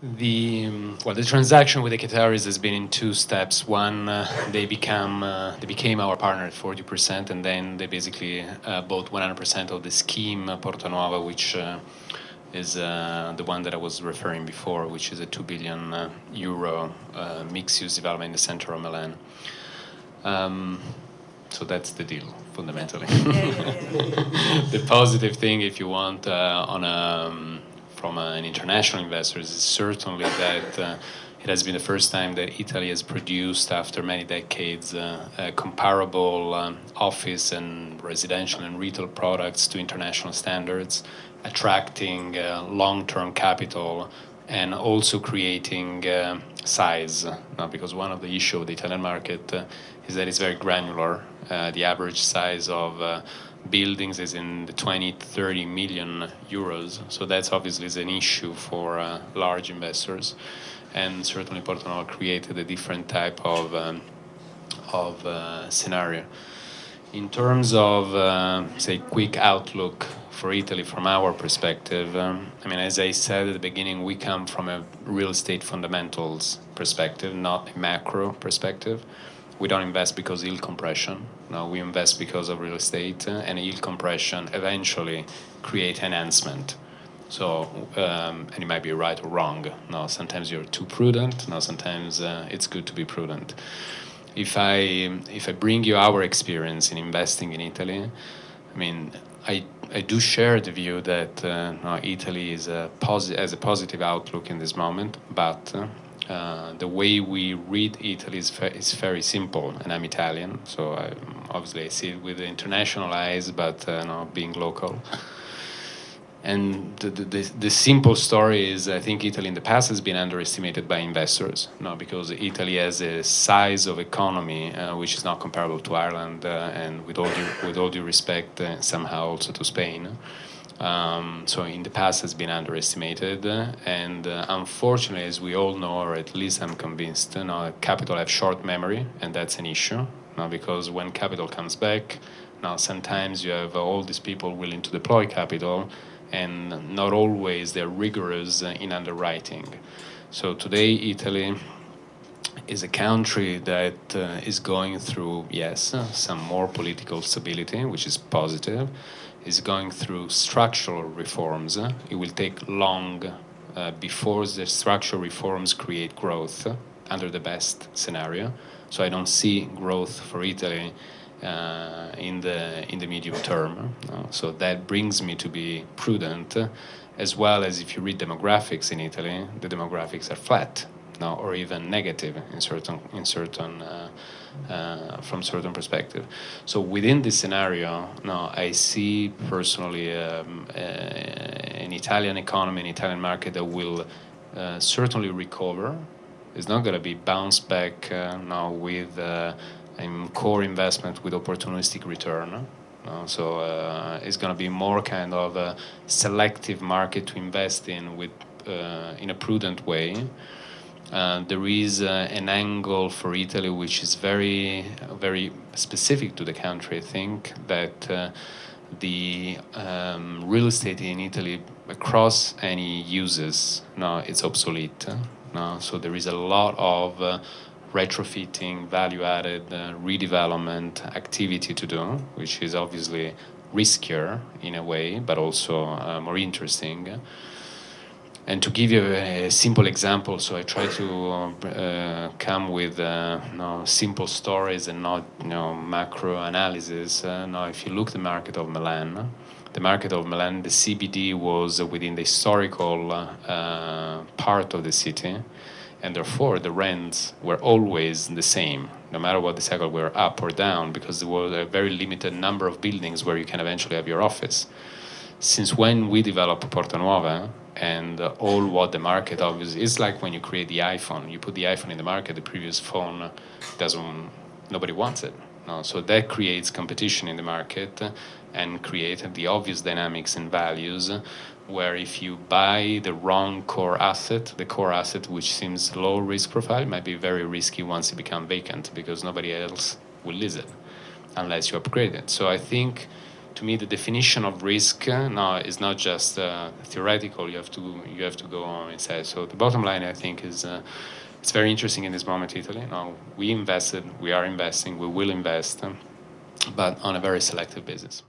The transaction with the Qataris has been in two steps. One, they became our partner at 40%, and then they basically bought 100% of the scheme Porta Nuova, which is the one that I was referring before, which is a 2 billion euro mixed-use development in the center of Milan. So that's the deal, fundamentally. The positive thing, if you want, from an international investor, is certainly that it has been the first time that Italy has produced, after many decades, comparable office and residential and retail products to international standards, attracting long-term capital and also creating size. Because one of the issues of the Italian market is that it's very granular. The average size of buildings is in the 20 to 30 million euros. So that's obviously is an issue for large investors. And certainly Porta Nuova created a different type of scenario. In terms of, say, quick outlook for Italy from our perspective, as I said at the beginning, we come from a real estate fundamentals perspective, not a macro perspective. We don't invest because of yield compression. No, we invest because of real estate, and yield compression eventually create enhancement. So, and it might be right or wrong. No, sometimes you're too prudent. No, sometimes it's good to be prudent. If I bring you our experience in investing in Italy, I do share the view that Italy is has a positive outlook in this moment, but the way we read Italy is very simple, and I'm Italian, so obviously I see it with the international eyes, but being local. And the simple story is, I think Italy in the past has been underestimated by investors, because Italy has a size of economy which is not comparable to Ireland, and with all due respect, somehow also to Spain. So in the past has been underestimated, and unfortunately, as we all know, or at least I'm convinced, capital have short memory, and that's an issue. Because when capital comes back, sometimes you have all these people willing to deploy capital, and not always they're rigorous in underwriting. So today, Italy is a country that is going through, yes, some more political stability, which is positive, is going through structural reforms. It will take long before the structural reforms create growth under the best scenario. So I don't see growth for Italy in the medium term. So that brings me to be prudent, as well as if you read demographics in Italy, the demographics are flat, or even negative from certain perspective. So within this scenario, I see personally an Italian economy, an Italian market that will certainly recover. It's not going to be bounced back now with core investment with opportunistic return. So it's going to be more kind of a selective market to invest in with in a prudent way. There is an angle for Italy which is very, very specific to the country. I think that the real estate in Italy across any uses, it's obsolete. So there is a lot of retrofitting, value-added redevelopment activity to do, which is obviously riskier in a way, but also more interesting. And to give you a simple example, so I try to come with simple stories and not macro analysis. Now, if you look at the market of Milan, the CBD was within the historical part of the city, and therefore the rents were always the same, no matter what the cycle were up or down, because there was a very limited number of buildings where you can eventually have your office. Since when we developed Porta Nuova, and all what the market obviously, it's like when you create the iPhone, you put the iPhone in the market, the previous phone nobody wants it. So that creates competition in the market and create the obvious dynamics and values, where if you buy the wrong core asset, the core asset which seems low risk profile might be very risky once it becomes vacant, because nobody else will lease it unless you upgrade it. So I think to me, the definition of risk now is not just theoretical. You have to go on inside. So the bottom line, I think, is it's very interesting in this moment, Italy. Now we invested, we are investing, we will invest, but on a very selective basis.